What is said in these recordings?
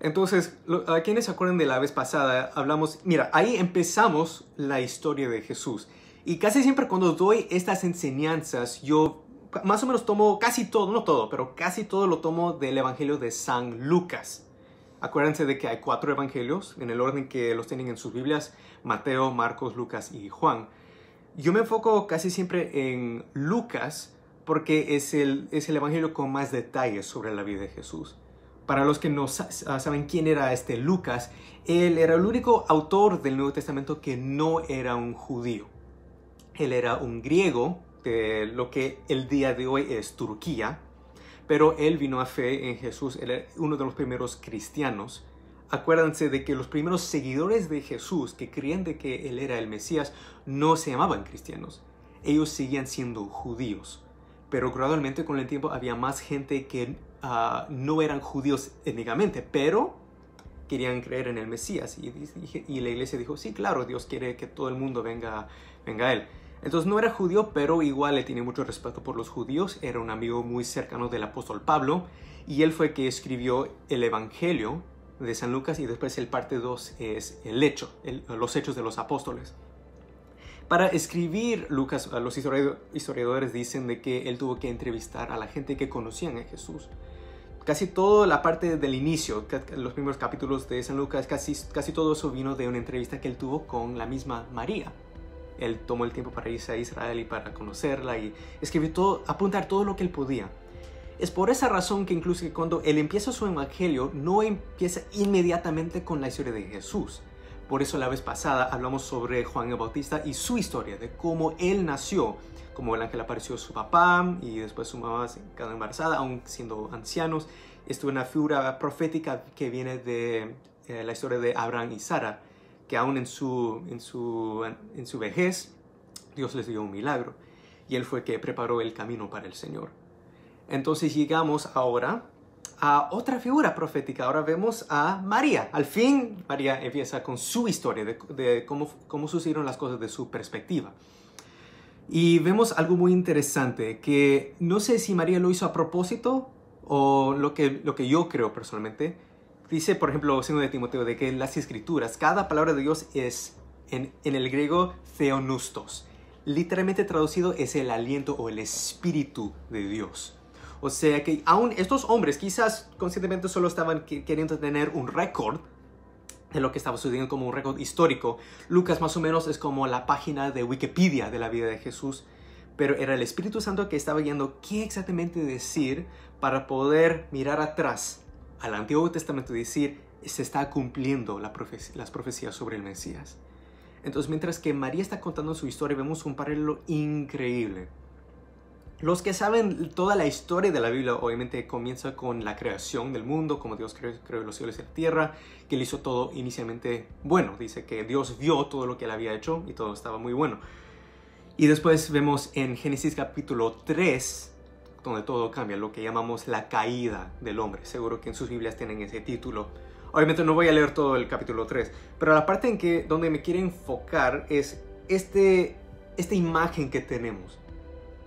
Entonces, a quienes se acuerdan de la vez pasada, hablamos, mira, ahí empezamos la historia de Jesús. Y casi siempre cuando doy estas enseñanzas, yo más o menos tomo casi todo, no todo, pero casi todo lo tomo del Evangelio de San Lucas. Acuérdense de que hay 4 evangelios, en el orden que los tienen en sus Biblias: Mateo, Marcos, Lucas y Juan. Yo me enfoco casi siempre en Lucas porque es el evangelio con más detalles sobre la vida de Jesús. Para los que no saben quién era este Lucas, él era el único autor del Nuevo Testamento que no era un judío. Él era un griego de lo que el día de hoy es Turquía, pero él vino a fe en Jesús. Él era uno de los primeros cristianos. Acuérdense de que los primeros seguidores de Jesús que creían de que él era el Mesías no se llamaban cristianos. Ellos seguían siendo judíos. Pero gradualmente con el tiempo había más gente que no eran judíos étnicamente, pero querían creer en el Mesías. Y la iglesia dijo, sí, claro, Dios quiere que todo el mundo venga a él. Entonces no era judío, pero igual le tenía mucho respeto por los judíos. Era un amigo muy cercano del apóstol Pablo. Y él fue que escribió el Evangelio de San Lucas. Y después el parte 2 es los hechos de los apóstoles. Para escribir Lucas, los historiadores dicen de que él tuvo que entrevistar a la gente que conocían a Jesús. Casi toda la parte del inicio, los primeros capítulos de San Lucas, casi todo eso vino de una entrevista que él tuvo con la misma María. Él tomó el tiempo para irse a Israel y para conocerla y escribir todo, apuntar todo lo que él podía. Es por esa razón que incluso cuando él empieza su evangelio, no empieza inmediatamente con la historia de Jesús. Por eso la vez pasada hablamos sobre Juan el Bautista y su historia, de cómo él nació, cómo el ángel apareció a su papá y después su mamá se quedó embarazada, aún siendo ancianos. Esto es una figura profética que viene de la historia de Abraham y Sara, que aún en su vejez Dios les dio un milagro y él fue que preparó el camino para el Señor. Entonces llegamos ahora a otra figura profética. Ahora vemos a María. Al fin María empieza con su historia de cómo sucedieron las cosas de su perspectiva. Y vemos algo muy interesante, que no sé si María lo hizo a propósito o lo que yo creo personalmente. Dice, por ejemplo, 2 de Timoteo, de que en las escrituras, cada palabra de Dios es en el griego theonustos. Literalmente traducido es el aliento o el espíritu de Dios. O sea que aún estos hombres quizás conscientemente solo estaban queriendo tener un récord de lo que estaba sucediendo, como un récord histórico. Lucas más o menos es como la página de Wikipedia de la vida de Jesús, pero era el Espíritu Santo que estaba viendo qué exactamente decir para poder mirar atrás al Antiguo Testamento y decir, se está cumpliendo las profecías sobre el Mesías. Entonces, mientras que María está contando su historia, vemos un paralelo increíble. Los que saben toda la historia de la Biblia, obviamente comienza con la creación del mundo, como Dios creó los cielos y la tierra, que él hizo todo inicialmente bueno. Dice que Dios vio todo lo que él había hecho y todo estaba muy bueno. Y después vemos en Génesis capítulo 3, donde todo cambia, lo que llamamos la caída del hombre. Seguro que en sus Biblias tienen ese título. Obviamente no voy a leer todo el capítulo 3, pero la parte donde me quiero enfocar es esta imagen que tenemos.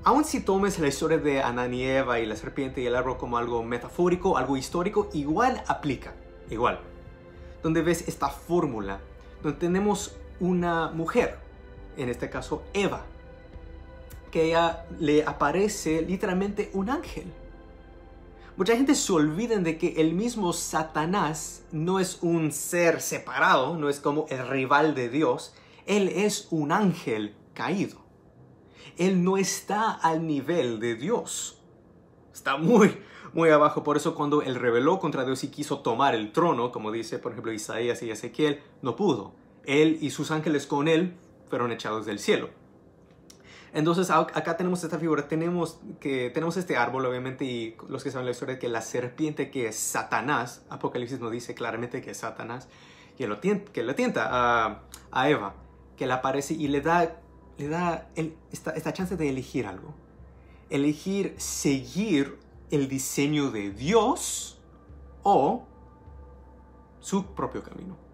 Aun si tomes la historia de Adán y Eva y la serpiente y el árbol como algo metafórico, algo histórico, igual aplica, igual. Donde ves esta fórmula, donde tenemos una mujer, en este caso Eva, que a ella le aparece literalmente un ángel. Mucha gente se olvida de que el mismo Satanás no es un ser separado, no es como el rival de Dios. Él es un ángel caído. Él no está al nivel de Dios. Está muy, muy abajo. Por eso cuando él rebeló contra Dios y quiso tomar el trono, como dice por ejemplo Isaías y Ezequiel, no pudo. Él y sus ángeles con él fueron echados del cielo. Entonces acá tenemos esta figura, tenemos este árbol obviamente, y los que saben la historia, que la serpiente, que es Satanás, Apocalipsis nos dice claramente que es Satanás, que lo tienta a Eva, que le aparece y le da esta chance de elegir algo. Elegir seguir el diseño de Dios o su propio camino.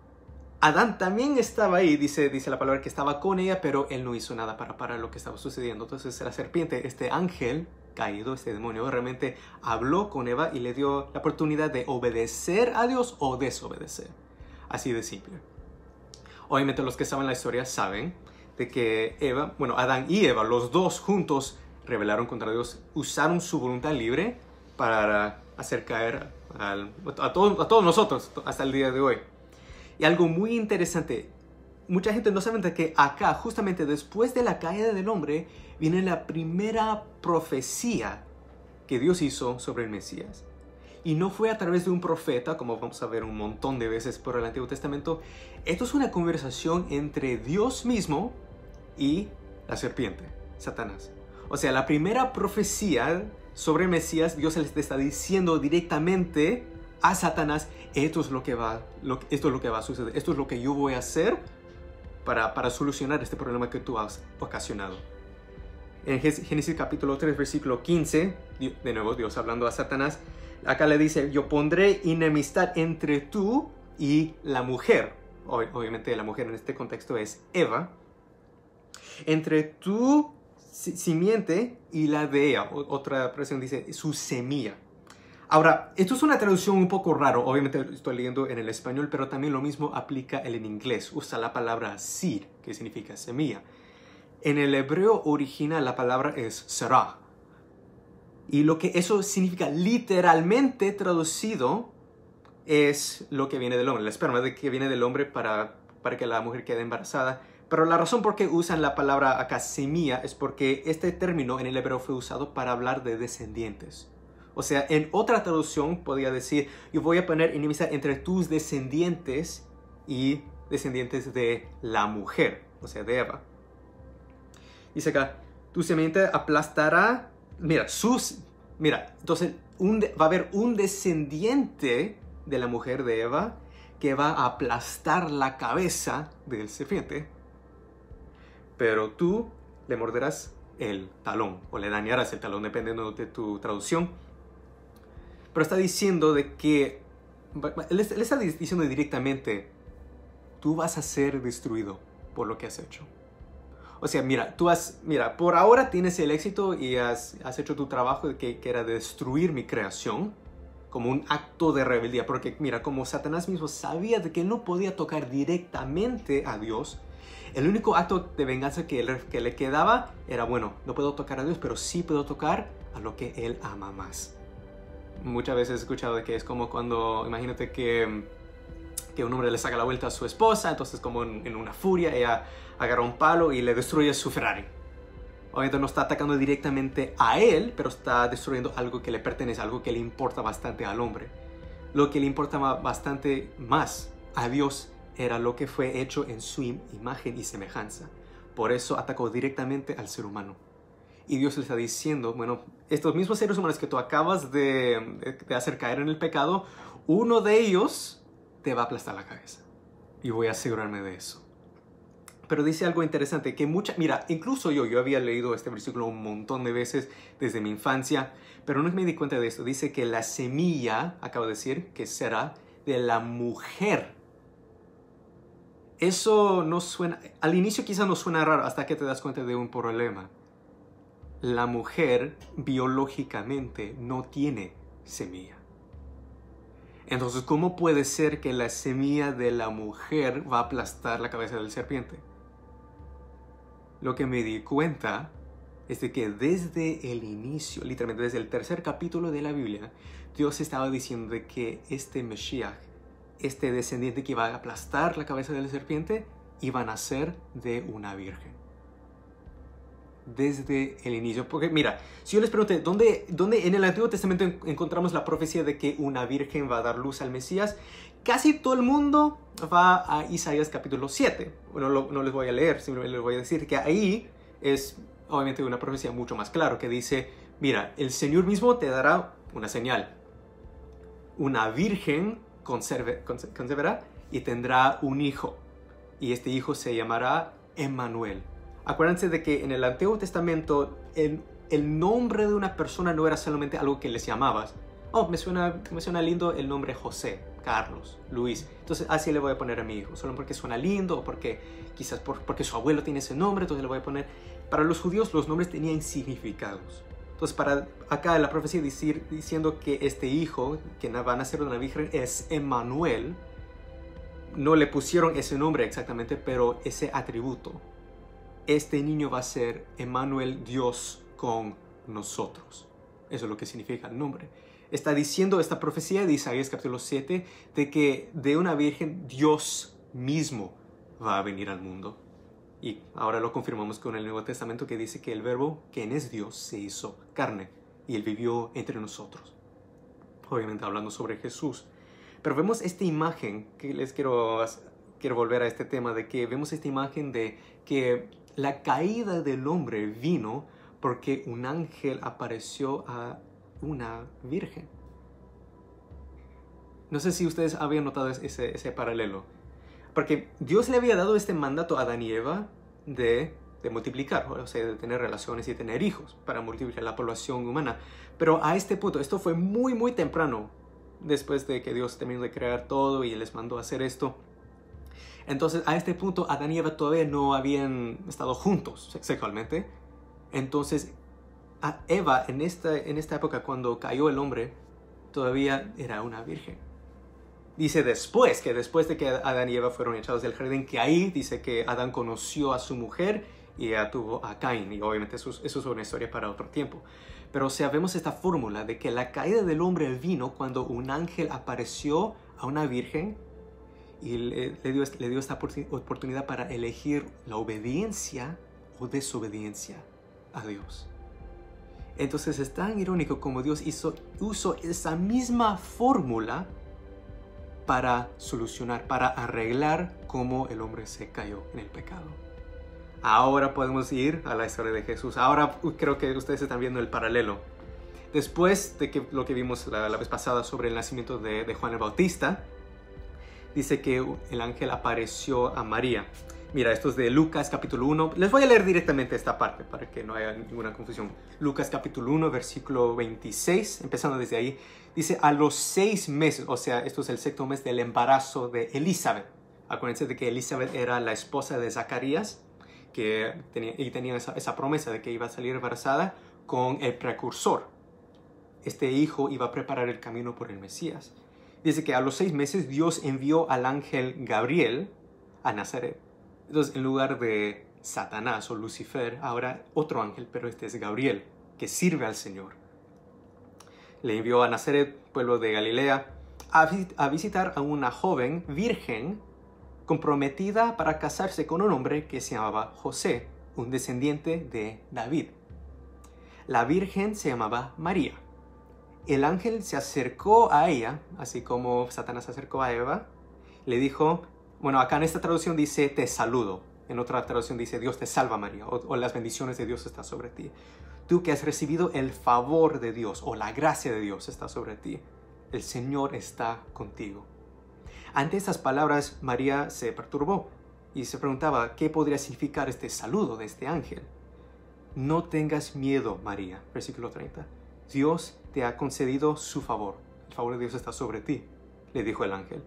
Adán también estaba ahí, dice la palabra que estaba con ella, pero él no hizo nada para parar lo que estaba sucediendo. Entonces la serpiente, este ángel, caído, este demonio realmente habló con Eva y le dio la oportunidad de obedecer a Dios o desobedecer. Así de simple. Obviamente los que saben la historia saben de que Adán y Eva, los dos juntos, rebelaron contra Dios, usaron su voluntad libre para hacer caer a todos nosotros hasta el día de hoy. Y algo muy interesante, mucha gente no sabe de que acá, justamente después de la caída del hombre, viene la primera profecía que Dios hizo sobre el Mesías. Y no fue a través de un profeta, como vamos a ver un montón de veces por el Antiguo Testamento. Esto es una conversación entre Dios mismo y la serpiente, Satanás. O sea, la primera profecía sobre el Mesías, Dios le está diciendo directamente a Satanás, esto es lo que va a suceder, esto es lo que yo voy a hacer para solucionar este problema que tú has ocasionado. En Génesis capítulo 3, versículo 15, de nuevo Dios hablando a Satanás, acá le dice, yo pondré enemistad entre tú y la mujer. Obviamente la mujer en este contexto es Eva. Entre tu simiente y la de ella. Otra versión dice su semilla. Ahora, esto es una traducción un poco rara. Obviamente estoy leyendo en el español, pero también lo mismo aplica en inglés. Usa la palabra seed, que significa semilla. En el hebreo original la palabra es será. Y lo que eso significa literalmente traducido es lo que viene del hombre. La esperma de que viene del hombre para que la mujer quede embarazada. Pero la razón por qué usan la palabra acá semilla es porque este término en el hebreo fue usado para hablar de descendientes. O sea, en otra traducción podría decir, yo voy a poner enemistad entre tus descendientes y descendientes de la mujer, o sea, de Eva. Dice acá, tu semiente aplastará, entonces va a haber un descendiente de la mujer de Eva que va a aplastar la cabeza del serpiente, pero tú le morderás el talón o le dañarás el talón, dependiendo de tu traducción. Pero está diciendo de que, él está diciendo directamente, tú vas a ser destruido por lo que has hecho. O sea, por ahora tienes el éxito y has hecho tu trabajo que era destruir mi creación como un acto de rebeldía. Porque como Satanás mismo sabía de que no podía tocar directamente a Dios, el único acto de venganza que le quedaba era, no puedo tocar a Dios, pero sí puedo tocar a lo que Él ama más. Muchas veces he escuchado de que es como cuando, imagínate que un hombre le saca la vuelta a su esposa, entonces como en una furia ella agarra un palo y le destruye su Ferrari. Obviamente no está atacando directamente a él, pero está destruyendo algo que le pertenece, algo que le importa bastante al hombre. Lo que le importaba bastante más a Dios era lo que fue hecho en su imagen y semejanza. Por eso atacó directamente al ser humano. Y Dios le está diciendo, estos mismos seres humanos que tú acabas de hacer caer en el pecado, uno de ellos te va a aplastar la cabeza. Y voy a asegurarme de eso. Pero dice algo interesante, que incluso yo había leído este versículo un montón de veces desde mi infancia, pero no me di cuenta de esto. Dice que la semilla, acabo de decir, que será de la mujer. Eso no suena, al inicio quizás no suena raro hasta que te das cuenta de un problema. La mujer biológicamente no tiene semilla. Entonces, ¿cómo puede ser que la semilla de la mujer va a aplastar la cabeza del serpiente? Lo que me di cuenta es de que desde el inicio, literalmente desde el tercer capítulo de la Biblia, Dios estaba diciendo de que este Mesías, este descendiente que iba a aplastar la cabeza de la serpiente, iba a nacer de una virgen. Desde el inicio. Porque si yo les pregunté, ¿dónde en el Antiguo Testamento encontramos la profecía de que una virgen va a dar luz al Mesías? Casi todo el mundo va a Isaías capítulo 7. No les voy a leer, simplemente les voy a decir que ahí es obviamente una profecía mucho más clara, que dice, el Señor mismo te dará una señal. Una virgen conceberá y tendrá un hijo. Y este hijo se llamará Emmanuel. Acuérdense de que en el Antiguo Testamento el nombre de una persona no era solamente algo que les llamabas. Me suena lindo el nombre José, Carlos, Luis. Entonces así le voy a poner a mi hijo. Solo porque suena lindo o porque quizás porque su abuelo tiene ese nombre, entonces le voy a poner. Para los judíos los nombres tenían significados. Entonces, para acá la profecía diciendo que este hijo, que va a nacer de una virgen, es Emmanuel. No le pusieron ese nombre exactamente, pero ese atributo. Este niño va a ser Emmanuel, Dios con nosotros. Eso es lo que significa el nombre. Está diciendo esta profecía de Isaías capítulo 7 de que de una virgen Dios mismo va a venir al mundo. Y ahora lo confirmamos con el Nuevo Testamento, que dice que el verbo, quien es Dios, se hizo carne y él vivió entre nosotros. Obviamente hablando sobre Jesús. Pero vemos esta imagen, que les quiero volver a este tema, de que vemos esta imagen de que la caída del hombre vino porque un ángel apareció a una virgen. No sé si ustedes habían notado ese paralelo. Porque Dios le había dado este mandato a Adán y Eva de multiplicar, o sea, de tener relaciones y tener hijos para multiplicar la población humana. Pero a este punto, esto fue muy, muy temprano, después de que Dios terminó de crear todo y les mandó a hacer esto. Entonces, a este punto, Adán y Eva todavía no habían estado juntos sexualmente. Entonces, a Eva, en esta época, cuando cayó el hombre, todavía era una virgen. Dice después de que Adán y Eva fueron echados del jardín, que ahí dice que Adán conoció a su mujer y ella tuvo a Caín. Y obviamente eso es una historia para otro tiempo. Pero o sea, vemos esta fórmula de que la caída del hombre vino cuando un ángel apareció a una virgen y le dio esta oportunidad para elegir la obediencia o desobediencia a Dios. Entonces es tan irónico como Dios usó esa misma fórmula para solucionar, para arreglar cómo el hombre se cayó en el pecado. Ahora podemos ir a la historia de Jesús. Ahora creo que ustedes están viendo el paralelo. Después de lo que vimos la vez pasada sobre el nacimiento de Juan el Bautista, dice que el ángel apareció a María. Mira, esto es de Lucas capítulo 1. Les voy a leer directamente esta parte para que no haya ninguna confusión. Lucas capítulo 1, versículo 26, empezando desde ahí. Dice, a los 6 meses, o sea, esto es el 6º mes del embarazo de Elizabeth. Acuérdense de que Elizabeth era la esposa de Zacarías, que tenía esa promesa de que iba a salir embarazada con el precursor. Este hijo iba a preparar el camino por el Mesías. Dice que a los 6 meses Dios envió al ángel Gabriel a Nazaret. Entonces, en lugar de Satanás o Lucifer, ahora otro ángel, pero este es Gabriel, que sirve al Señor. Le envió a Nazaret, pueblo de Galilea, a visitar a una joven virgen comprometida para casarse con un hombre que se llamaba José, un descendiente de David. La virgen se llamaba María. El ángel se acercó a ella, así como Satanás se acercó a Eva, le dijo, bueno, acá en esta traducción dice, te saludo. En otra traducción dice, Dios te salva María, o las bendiciones de Dios están sobre ti. Tú que has recibido el favor de Dios, o la gracia de Dios está sobre ti. El Señor está contigo. Ante estas palabras, María se perturbó y se preguntaba, ¿qué podría significar este saludo de este ángel? No tengas miedo, María, versículo 30. Dios te ha concedido su favor. El favor de Dios está sobre ti, le dijo el ángel.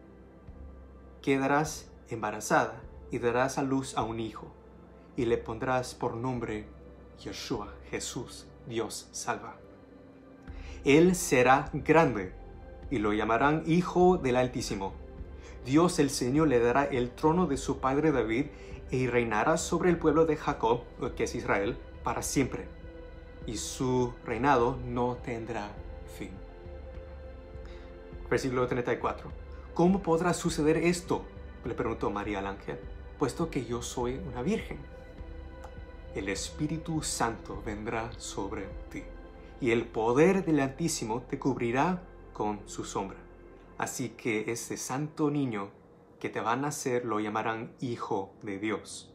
Quedarás embarazada y darás a luz a un hijo, y le pondrás por nombre Yeshua, Jesús, Dios salva. Él será grande, y lo llamarán Hijo del Altísimo. Dios el Señor le dará el trono de su padre David, y reinará sobre el pueblo de Jacob, que es Israel, para siempre. Y su reinado no tendrá fin. Versículo 34. ¿Cómo podrá suceder esto?, le preguntó María al ángel, puesto que yo soy una virgen. El Espíritu Santo vendrá sobre ti, y el poder del Altísimo te cubrirá con su sombra. Así que ese santo niño que te va a nacer lo llamarán Hijo de Dios.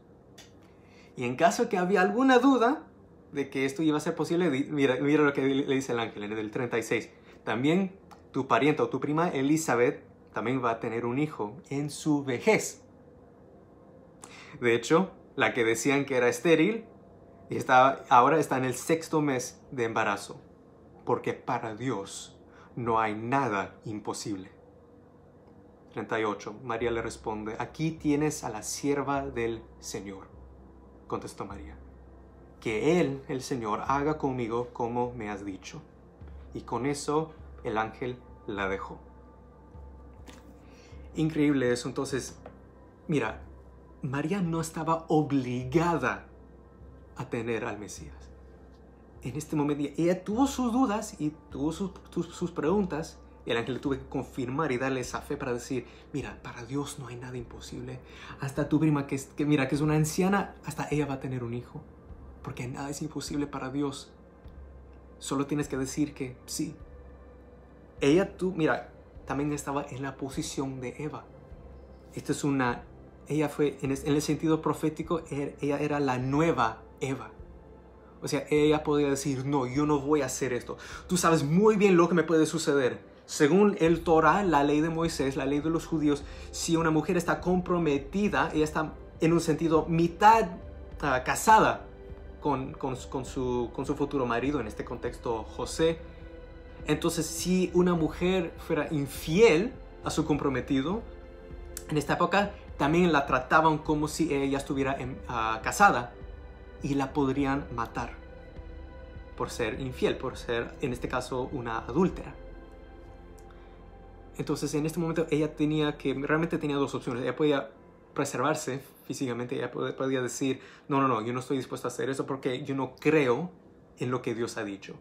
Y en caso que había alguna duda de que esto iba a ser posible, mira lo que le dice el ángel en el 36. También tu parienta o tu prima Elizabeth también va a tener un hijo en su vejez. De hecho, la que decían que era estéril, ahora está en el 6º mes de embarazo, porque para Dios no hay nada imposible. 38. María le responde, aquí tienes a la sierva del Señor, contestó María. que Él, el Señor, haga conmigo como me has dicho. Y con eso el ángel la dejó. Increíble eso. Entonces, mira, María no estaba obligada a tener al Mesías. En este momento ella tuvo sus dudas y tuvo sus preguntas. Y el ángel le tuvo que confirmar y darle esa fe para decir, mira, para Dios no hay nada imposible. Hasta tu prima que es una anciana, hasta ella va a tener un hijo. Porque nada es imposible para Dios. Solo tienes que decir que sí. Mira, también estaba en la posición de Eva. Ella fue, en el sentido profético, ella era la nueva Eva. O sea, ella podía decir, no, yo no voy a hacer esto. Tú sabes muy bien lo que me puede suceder. Según el Torah, la ley de Moisés, la ley de los judíos, si una mujer está comprometida, ella está en un sentido mitad casada con su futuro marido, en este contexto José. Entonces, si una mujer fuera infiel a su comprometido, en esta época también la trataban como si ella estuviera casada y la podrían matar por ser infiel, por ser, en este caso, una adúltera. Entonces, en este momento, realmente tenía dos opciones. Ella podía preservarse físicamente, ella podía decir, no, yo no estoy dispuesto a hacer eso porque yo no creo en lo que Dios ha dicho.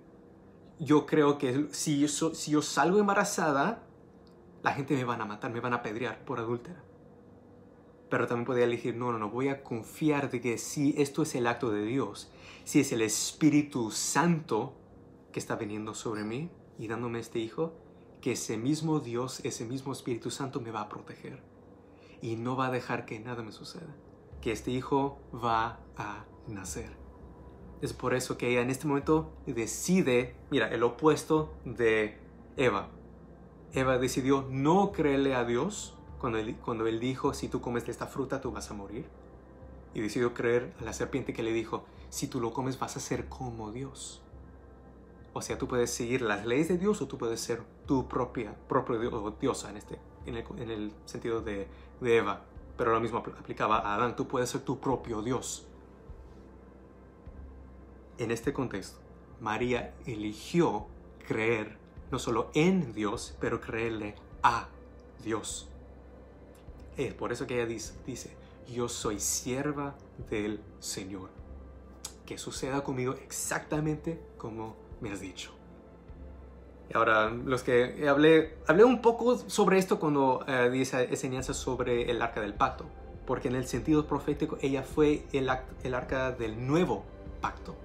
Yo creo que si yo salgo embarazada, la gente me van a matar, me van a apedrear por adúltera. Pero también podía elegir, no, voy a confiar de que si esto es el acto de Dios, si es el Espíritu Santo que está viniendo sobre mí y dándome este hijo, que ese mismo Dios, ese mismo Espíritu Santo me va a proteger y no va a dejar que nada me suceda, que este hijo va a nacer. Es por eso que ella en este momento decide, mira, el opuesto de Eva. Eva decidió no creerle a Dios cuando él dijo, si tú comes de esta fruta, tú vas a morir. Y decidió creer a la serpiente que le dijo, si tú lo comes, vas a ser como Dios. O sea, tú puedes seguir las leyes de Dios o tú puedes ser tu propio diosa en el sentido de Eva. Pero lo mismo aplicaba a Adán, tú puedes ser tu propio Dios. En este contexto, María eligió creer no solo en Dios, pero creerle a Dios. Es por eso que ella dice, yo soy sierva del Señor. Que suceda conmigo exactamente como me has dicho. Y ahora, hablé un poco sobre esto cuando di esa enseñanza sobre el arca del pacto. Porque en el sentido profético, ella fue el arca del nuevo pacto.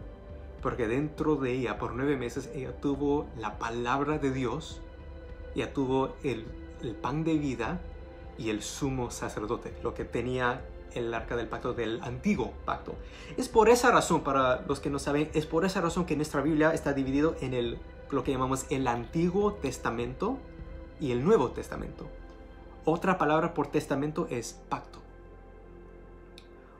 Porque dentro de ella, por 9 meses, ella tuvo la palabra de Dios, ella tuvo el pan de vida y el sumo sacerdote, lo que tenía el arca del pacto del antiguo pacto. Es por esa razón, para los que no saben, es por esa razón que nuestra Biblia está dividido en lo que llamamos el Antiguo Testamento y el Nuevo Testamento. Otra palabra por testamento es pacto.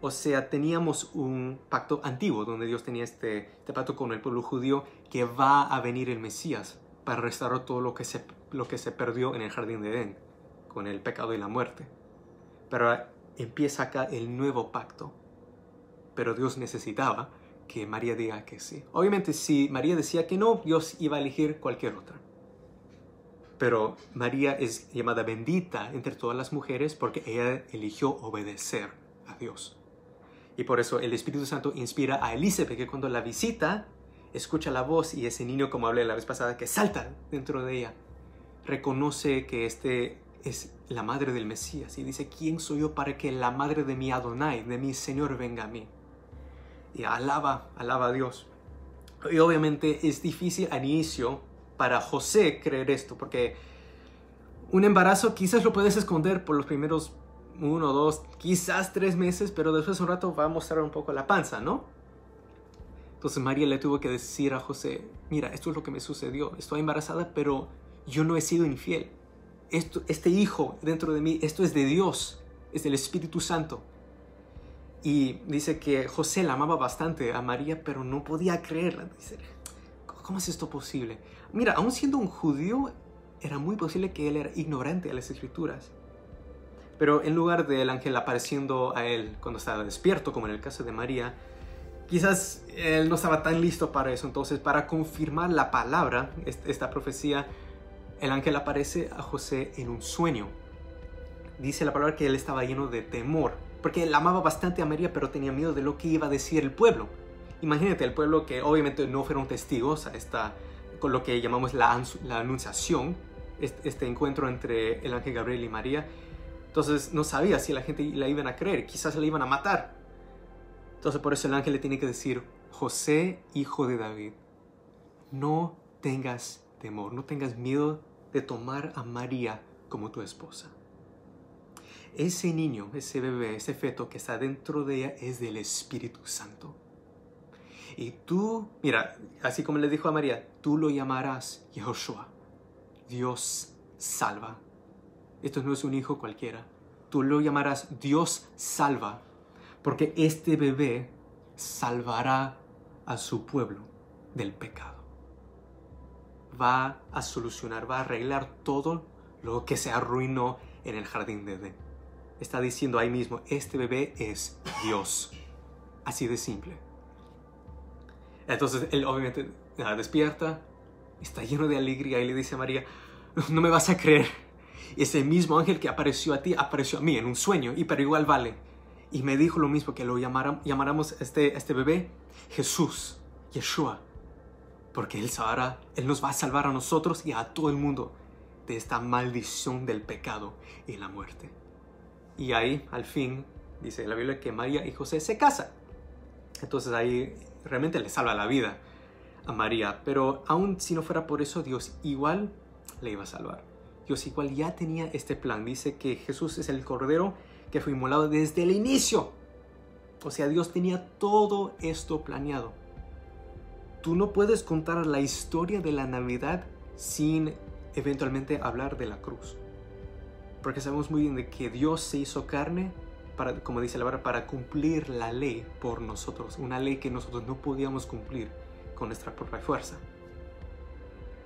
O sea, teníamos un pacto antiguo donde Dios tenía este pacto con el pueblo judío, que va a venir el Mesías para restaurar todo lo que se perdió en el jardín de Edén con el pecado y la muerte. Pero empieza acá el nuevo pacto. Pero Dios necesitaba que María diga que sí. Obviamente, si María decía que no, Dios iba a elegir cualquier otra. Pero María es llamada bendita entre todas las mujeres porque ella eligió obedecer a Dios. Y por eso el Espíritu Santo inspira a Elizabeth, que cuando la visita, escucha la voz y ese niño, como hablé la vez pasada, que salta dentro de ella, reconoce que es la madre del Mesías y dice, ¿quién soy yo para que la madre de mi Adonai, de mi Señor, venga a mí? Y alaba a Dios. Y obviamente es difícil al inicio para José creer esto, porque un embarazo quizás lo puedes esconder por los primeros 1, 2, quizás 3 meses, pero después de un rato va a mostrar un poco la panza, ¿no? Entonces María le tuvo que decir a José, mira, esto es lo que me sucedió, estoy embarazada, pero yo no he sido infiel. Este hijo dentro de mí, esto es de Dios, es del Espíritu Santo. Y dice que José la amaba bastante a María, pero no podía creerla. Dice, ¿cómo es esto posible? Mira, aun siendo un judío, era muy posible que él era ignorante de las Escrituras. Pero en lugar del ángel apareciendo a él cuando estaba despierto, como en el caso de María, quizás él no estaba tan listo para eso. Entonces, para confirmar la palabra, esta profecía, el ángel aparece a José en un sueño. Dice la palabra que él estaba lleno de temor, porque él amaba bastante a María, pero tenía miedo de lo que iba a decir el pueblo. Imagínate, el pueblo que obviamente no fueron testigos a con lo que llamamos la anunciación, este encuentro entre el ángel Gabriel y María. Entonces no sabía si la gente la iban a creer, quizás la iban a matar. Entonces por eso el ángel le tiene que decir: José, hijo de David, no tengas temor, no tengas miedo de tomar a María como tu esposa. Ese niño, ese bebé, ese feto que está dentro de ella es del Espíritu Santo. Y tú, mira, así como le dijo a María, tú lo llamarás Yehoshua, Dios salva. Esto no es un hijo cualquiera. Tú lo llamarás Dios salva, porque este bebé salvará a su pueblo del pecado. Va a solucionar, va a arreglar todo lo que se arruinó en el jardín de Edén. Está diciendo ahí mismo, este bebé es Dios. Así de simple. Entonces él obviamente despierta, está lleno de alegría y le dice a María: no me vas a creer. Ese mismo ángel que apareció a ti, apareció a mí en un sueño, pero igual vale. Y me dijo lo mismo, que lo llamáramos este bebé Jesús, Yeshua. Porque Él nos va a salvar a nosotros y a todo el mundo de esta maldición del pecado y la muerte. Y ahí, al fin, dice la Biblia que María y José se casan. Entonces ahí realmente le salva la vida a María. Pero aun si no fuera por eso, Dios igual le iba a salvar. Dios igual ya tenía este plan. Dice que Jesús es el Cordero que fue inmolado desde el inicio. O sea, Dios tenía todo esto planeado. Tú no puedes contar la historia de la Navidad sin eventualmente hablar de la cruz. Porque sabemos muy bien de que Dios se hizo carne, como dice la palabra, para cumplir la ley por nosotros. Una ley que nosotros no podíamos cumplir con nuestra propia fuerza.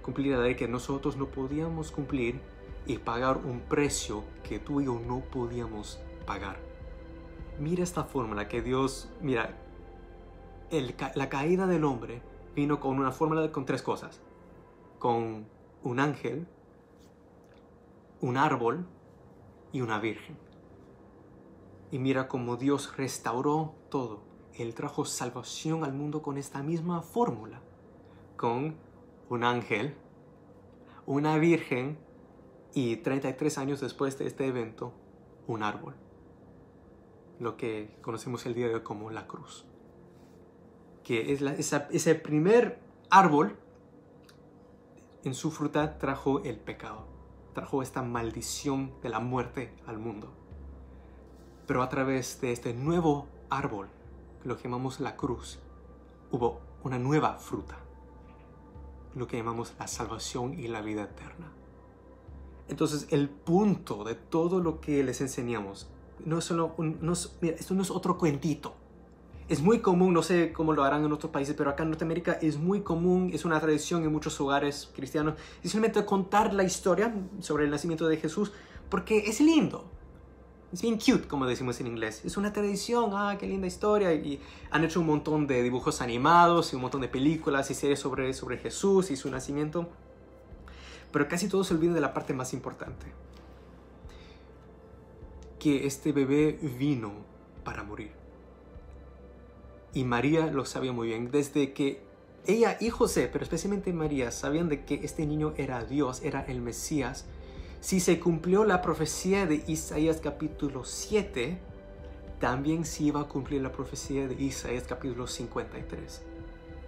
Cumplir la ley que nosotros no podíamos cumplir y pagar un precio que tú y yo no podíamos pagar. Mira esta fórmula que Dios, mira, la caída del hombre vino con una fórmula con tres cosas: con un ángel, un árbol y una virgen. Y mira cómo Dios restauró todo. Él trajo salvación al mundo con esta misma fórmula: con un ángel, una virgen y 33 años después de este evento, un árbol. Lo que conocemos el día de hoy como la cruz. Que es ese primer árbol, en su fruta trajo el pecado. Trajo esta maldición de la muerte al mundo. Pero a través de este nuevo árbol, lo que llamamos la cruz, hubo una nueva fruta. Lo que llamamos la salvación y la vida eterna. Entonces el punto de todo lo que les enseñamos no es solo mira, esto no es otro cuentito. Es muy común, no sé cómo lo harán en otros países, pero acá en Norteamérica es muy común, es una tradición en muchos hogares cristianos, simplemente contar la historia sobre el nacimiento de Jesús, porque es lindo. Es bien cute, como decimos en inglés. Es una tradición, qué linda historia. Y han hecho un montón de dibujos animados y un montón de películas y series sobre Jesús y su nacimiento. Pero casi todos se olvidan de la parte más importante. Que este bebé vino para morir. Y María lo sabía muy bien. Desde que ella y José, pero especialmente María, sabían de que este niño era Dios, era el Mesías. Si se cumplió la profecía de Isaías capítulo 7, también se iba a cumplir la profecía de Isaías capítulo 53,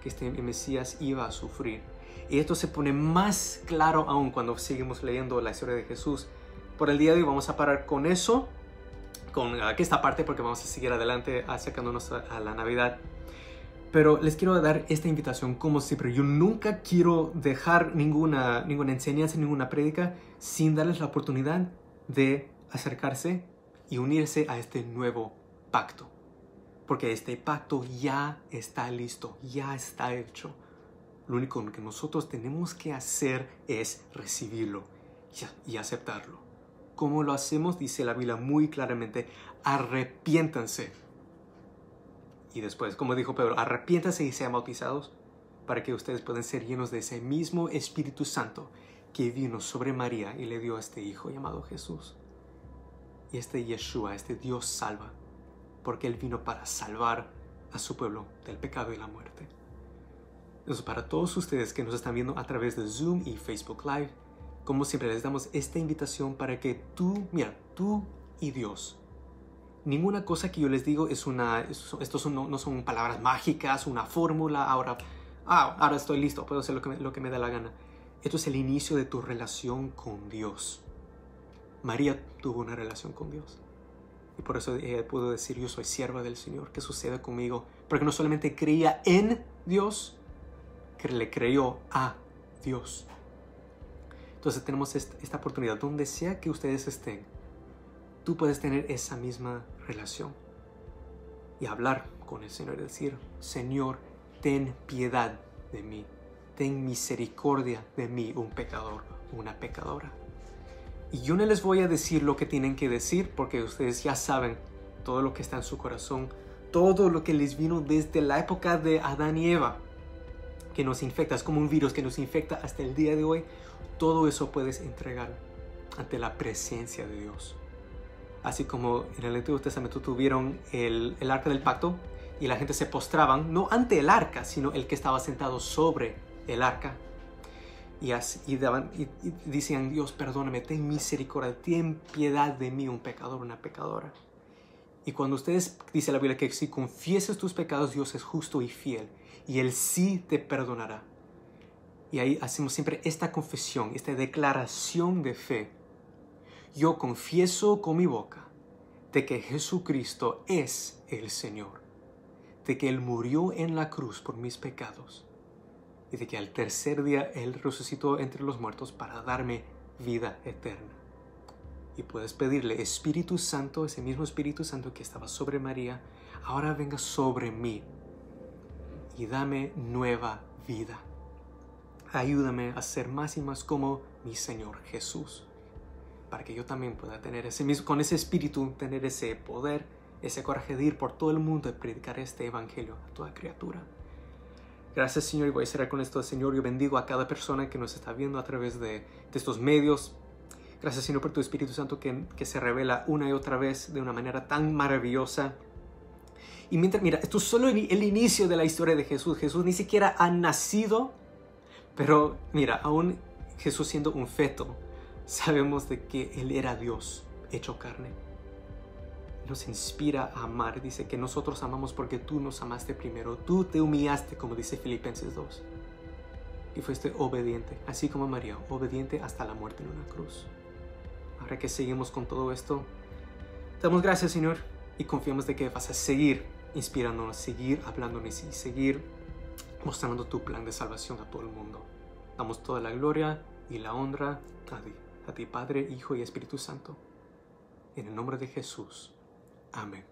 que este Mesías iba a sufrir. Y esto se pone más claro aún cuando seguimos leyendo la historia de Jesús. Por el día de hoy vamos a parar con eso, con esta parte, porque vamos a seguir adelante acercándonos a la Navidad. Pero les quiero dar esta invitación, como siempre. Yo nunca quiero dejar ninguna enseñanza, ninguna prédica, sin darles la oportunidad de acercarse y unirse a este nuevo pacto. Porque este pacto ya está listo, ya está hecho. Lo único que nosotros tenemos que hacer es recibirlo y aceptarlo. ¿Cómo lo hacemos? Dice la Biblia muy claramente: arrepiéntanse Y después, como dijo Pedro, arrepiéntase y sean bautizados para que ustedes puedan ser llenos de ese mismo Espíritu Santo que vino sobre María y le dio a este hijo llamado Jesús. Y este Yeshua, este Dios salva, porque Él vino para salvar a su pueblo del pecado y la muerte. Entonces, para todos ustedes que nos están viendo a través de Zoom y Facebook Live, como siempre les damos esta invitación para que tú y Dios, ninguna cosa que yo les digo no son palabras mágicas, una fórmula, ahora estoy listo, puedo hacer lo que me da la gana. Esto es el inicio de tu relación con Dios. María tuvo una relación con Dios. Y por eso pudo decir, yo soy sierva del Señor, ¿qué sucede conmigo? Porque no solamente creía en Dios, que le creyó a Dios. Entonces tenemos esta oportunidad, donde sea que ustedes estén, tú puedes tener esa misma relación y hablar con el Señor y decir, Señor, ten piedad de mí, ten misericordia de mí, un pecador, una pecadora. Y yo no les voy a decir lo que tienen que decir, porque ustedes ya saben todo lo que está en su corazón, todo lo que les vino desde la época de Adán y Eva, que nos infecta, es como un virus que nos infecta hasta el día de hoy. Todo eso puedes entregar ante la presencia de Dios. Así como en el Antiguo Testamento tuvieron el arca del pacto y la gente se postraban, no ante el arca, sino el que estaba sentado sobre el arca. Y decían, Dios, perdóname, ten misericordia, ten piedad de mí, un pecador, una pecadora. Y cuando ustedes, dice la Biblia, que si confieses tus pecados, Dios es justo y fiel, y Él sí te perdonará. Y ahí hacemos siempre esta confesión, esta declaración de fe. Yo confieso con mi boca de que Jesucristo es el Señor, de que Él murió en la cruz por mis pecados, y de que al tercer día Él resucitó entre los muertos para darme vida eterna. Y puedes pedirle, Espíritu Santo, ese mismo Espíritu Santo que estaba sobre María, ahora venga sobre mí y dame nueva vida. Ayúdame a ser más y más como mi Señor Jesús, para que yo también pueda tener con ese espíritu, tener ese poder, ese coraje de ir por todo el mundo y predicar este evangelio a toda criatura. Gracias, Señor, y voy a cerrar con esto. Señor, yo bendigo a cada persona que nos está viendo a través de estos medios. Gracias, Señor, por tu Espíritu Santo que se revela una y otra vez de una manera tan maravillosa. Y mira, esto es solo el inicio de la historia de Jesús. Jesús ni siquiera ha nacido, pero mira, aún Jesús siendo un feto, sabemos de que Él era Dios hecho carne. Nos inspira a amar. Dice que nosotros amamos porque tú nos amaste primero. Tú te humillaste, como dice Filipenses 2. Y fuiste obediente, así como María, obediente hasta la muerte en una cruz. Ahora que seguimos con todo esto, te damos gracias, Señor, y confiamos de que vas a seguir inspirándonos, seguir hablándonos y seguir mostrando tu plan de salvación a todo el mundo. Damos toda la gloria y la honra a ti, Padre, Hijo y Espíritu Santo. En el nombre de Jesús. Amén.